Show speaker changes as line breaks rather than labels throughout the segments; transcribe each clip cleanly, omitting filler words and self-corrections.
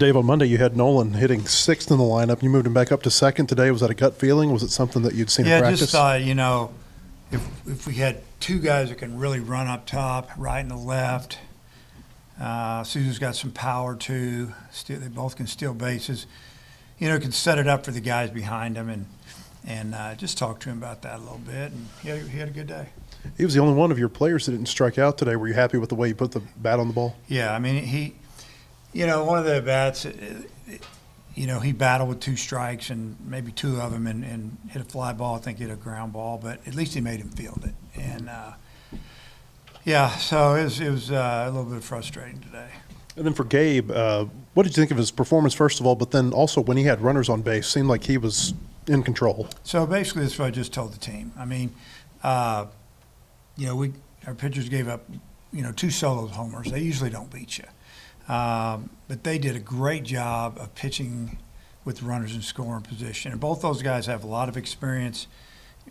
Dave, on Monday you had Nolan hitting sixth in the lineup. You moved him back up to second today. Was that a gut feeling? Was it something that you'd seen in practice?
Just if we had two guys that can really run up top, right and the left. Suzu's got some power too. They both can steal bases. Can set it up for the guys behind him and just talk to him about that a little bit. And he had a good day.
He was the only one of your players that didn't strike out today. Were you happy with the way you put the bat on the ball?
Yeah, I mean one of the bats, he battled with two strikes and maybe two of them and hit a fly ball. I think he hit a ground ball, but at least he made him field it. And, so it was a little bit frustrating today.
And then for Gabe, what did you think of his performance, first of all, but then also when he had runners on base, seemed like he was in control?
So basically that's what I just told the team. I mean, our pitchers gave up, two solo homers. They usually don't beat you. But they did a great job of pitching with runners in scoring position. And both those guys have a lot of experience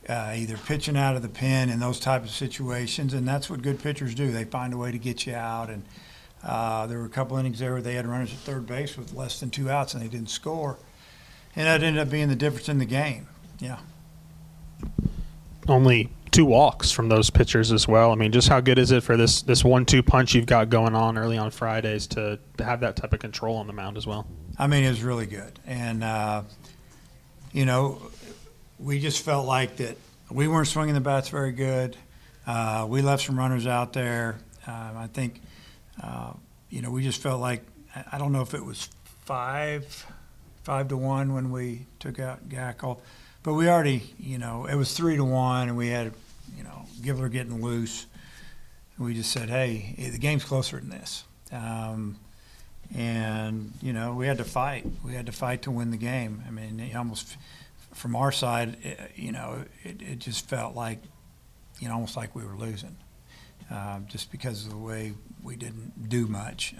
either pitching out of the pen in those type of situations, and that's what good pitchers do. They find a way to get you out. And there were a couple innings there where they had runners at third base with less than 2 outs, and they didn't score. And that ended up being the difference in the game. Yeah.
Only 2 walks from those pitchers as well. I mean, just how good is it for this 1-2 punch you've got going on early on Fridays to have that type of control on the mound as well?
I mean, it was really good. And, we just felt like that we weren't swinging the bats very good. We left some runners out there. I think, we just felt like, I don't know if it was 5-1 when we took out Gackle. But we already, it was 3-1, and we had, Gibler getting loose. And we just said, hey, the game's closer than this. We had to fight. We had to fight to win the game. I mean, almost from our side, it just felt like, almost like we were losing, just because of the way we didn't do much.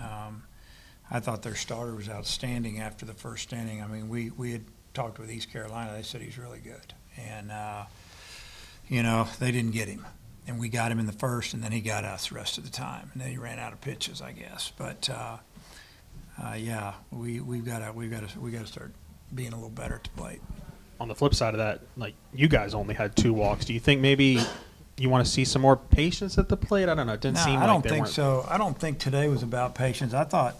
I thought their starter was outstanding after the first inning. I mean, we had talked with East Carolina. They said he's really good. And, they didn't get him. And we got him in the first, and then he got us the rest of the time. And then he ran out of pitches, I guess. But, we've got to start being a little better at the plate.
On the flip side of that, like, you guys only had 2 walks. Do you think maybe you want to see some more patience at the plate? I don't know. It didn't seem like
I don't
they
think
weren't.
so. I don't think today was about patience. I thought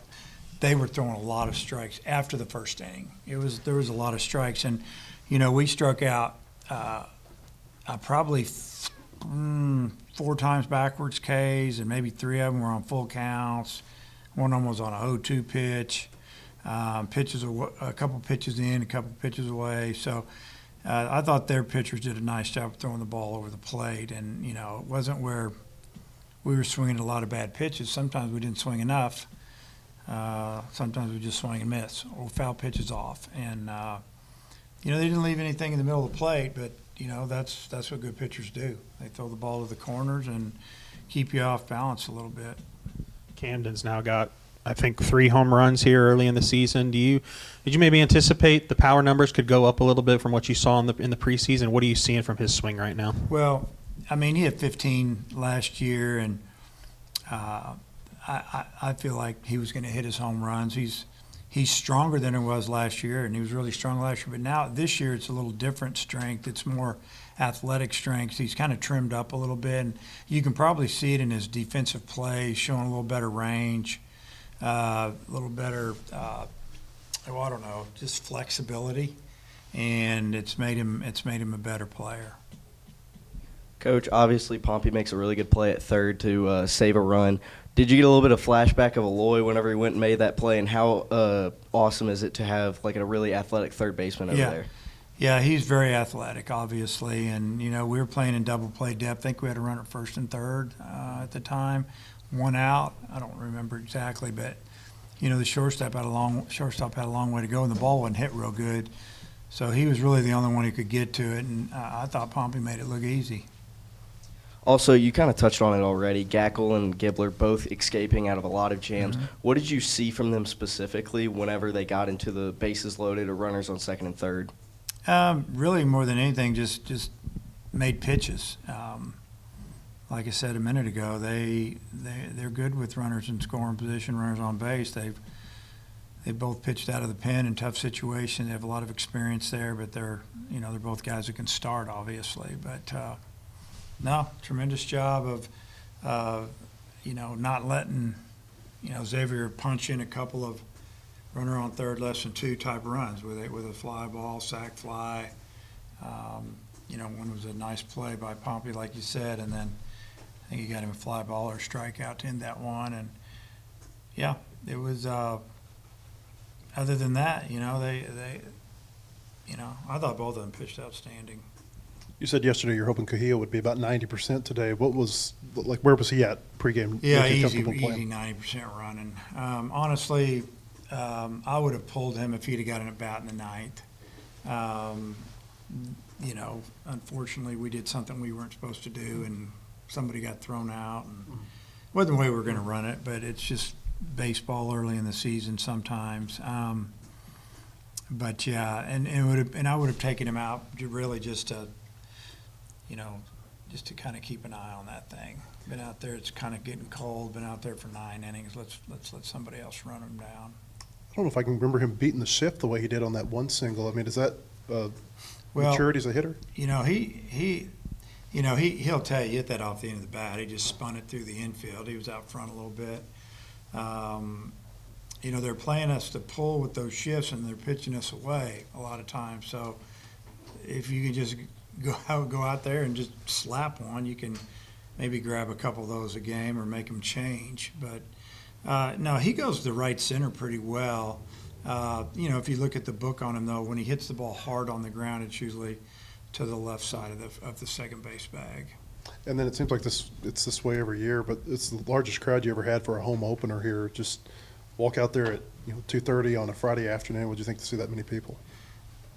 they were throwing a lot of strikes after the first inning. There was a lot of strikes, and we struck out probably 4 times backwards Ks, and maybe 3 of them were on full counts. One of them was on a 0-2 pitch. A couple pitches in, a couple pitches away. So I thought their pitchers did a nice job of throwing the ball over the plate, and it wasn't where we were swinging a lot of bad pitches. Sometimes we didn't swing enough. Sometimes we just swing and miss or foul pitches off. And, they didn't leave anything in the middle of the plate, but, that's what good pitchers do. They throw the ball to the corners and keep you off balance a little bit.
Camden's now got, I think, 3 home runs here early in the season. Did you maybe anticipate the power numbers could go up a little bit from what you saw in the preseason? What are you seeing from his swing right now?
Well, I mean, he had 15 last year, and I feel like he was going to hit his home runs. He's stronger than he was last year, and he was really strong last year. But now this year it's a little different strength. It's more athletic strength. He's kind of trimmed up a little bit, and you can probably see it in his defensive play, showing a little better range, a little better, just flexibility, and it's made him a better player.
Coach, obviously Pompey makes a really good play at third to save a run. Did you get a little bit of flashback of Aloy whenever he went and made that play, and how awesome is it to have like a really athletic third baseman over there?
Yeah, he's very athletic, obviously, and we were playing in double play depth. I think we had a runner at first and third at the time, 1 out. I don't remember exactly, but the shortstop had a long way to go, and the ball wasn't hit real good, so he was really the only one who could get to it, and I thought Pompey made it look easy.
Also, you kind of touched on it already. Gackle and Gibler both escaping out of a lot of jams. Mm-hmm. What did you see from them specifically whenever they got into the bases loaded or runners on second and third?
Really, more than anything, just made pitches. Like I said a minute ago, they're good with runners in scoring position, runners on base. They've they both pitched out of the pen in tough situations. They have a lot of experience there, but they're both guys who can start, obviously. But no, tremendous job of not letting Xavier punch in a couple of runner on third, less than two type runs with a fly ball, sac fly. One was a nice play by Pompey, like you said, and then I think he got him a fly ball or strikeout to end that one. And yeah, it was. Other than that, they I thought both of them pitched outstanding.
You said yesterday you're hoping Cahill would be about 90% today. Where was he at pregame?
Yeah,
Making
easy
comfortable playing?
90% running. Honestly, I would have pulled him if he'd have got an at bat in the ninth. Unfortunately, we did something we weren't supposed to do, and somebody got thrown out. And it wasn't the way we were going to run it, but it's just baseball early in the season sometimes. But yeah, and I would have taken him out really just to kind of keep an eye on that thing. Been out there, it's kind of getting cold. Been out there for 9 innings. Let's let somebody else run him down.
I don't know if I can remember him beating the shift the way he did on that one single. I mean, is that maturity as a hitter?
He'll tell you, hit that off the end of the bat. He just spun it through the infield. He was out front a little bit. They're playing us to pull with those shifts, and they're pitching us away a lot of times. So if you can just go out there and just slap one, you can maybe grab a couple of those a game or make them change. But no, he goes to right center pretty well. If you look at the book on him, though, when he hits the ball hard on the ground, it's usually to the left side of the second base bag.
And then it seems like it's this way every year, but it's the largest crowd you ever had for a home opener here. Just walk out there at 2:30 on a Friday afternoon. What do you think to see that many people?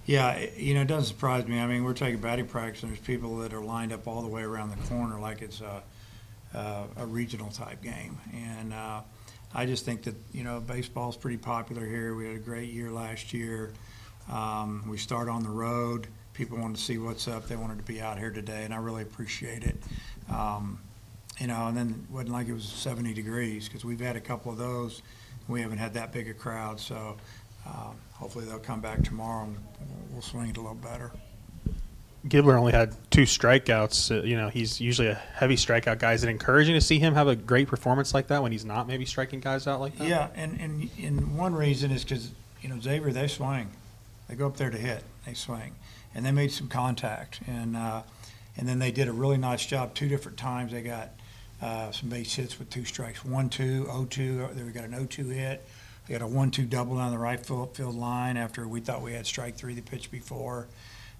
Yeah, it doesn't surprise me. I mean, we're taking batting practice, and there's people that are lined up all the way around the corner like it's a regional type game. And I just think that baseball's pretty popular here. We had a great year last year. We start on the road. People wanted to see what's up. They wanted to be out here today, and I really appreciate it. And then it wasn't like it was 70 degrees because we've had a couple of those. We haven't had that big a crowd, so hopefully they'll come back tomorrow and we'll swing it a little better.
Gibbler only had 2 strikeouts. He's usually a heavy strikeout guy. Is it encouraging to see him have a great performance like that when he's not maybe striking guys out like that?
Yeah, and one reason is because, Xavier, they swing. They go up there to hit. They swing. And they made some contact. And then they did a really nice job 2 different times. They got some base hits with 2 strikes, 1-2, 0-2. Then we got an 0-2 hit. They got a 1-2 double down the right field line after we thought we had strike 3 the pitch before.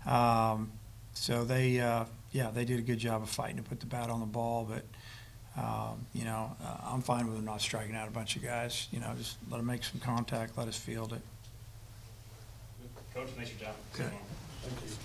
So they did a good job of fighting to put the bat on the ball. But, I'm fine with them not striking out a bunch of guys. Just let them make some contact, let us field it.
Coach, nice job.
Okay.
Thank you.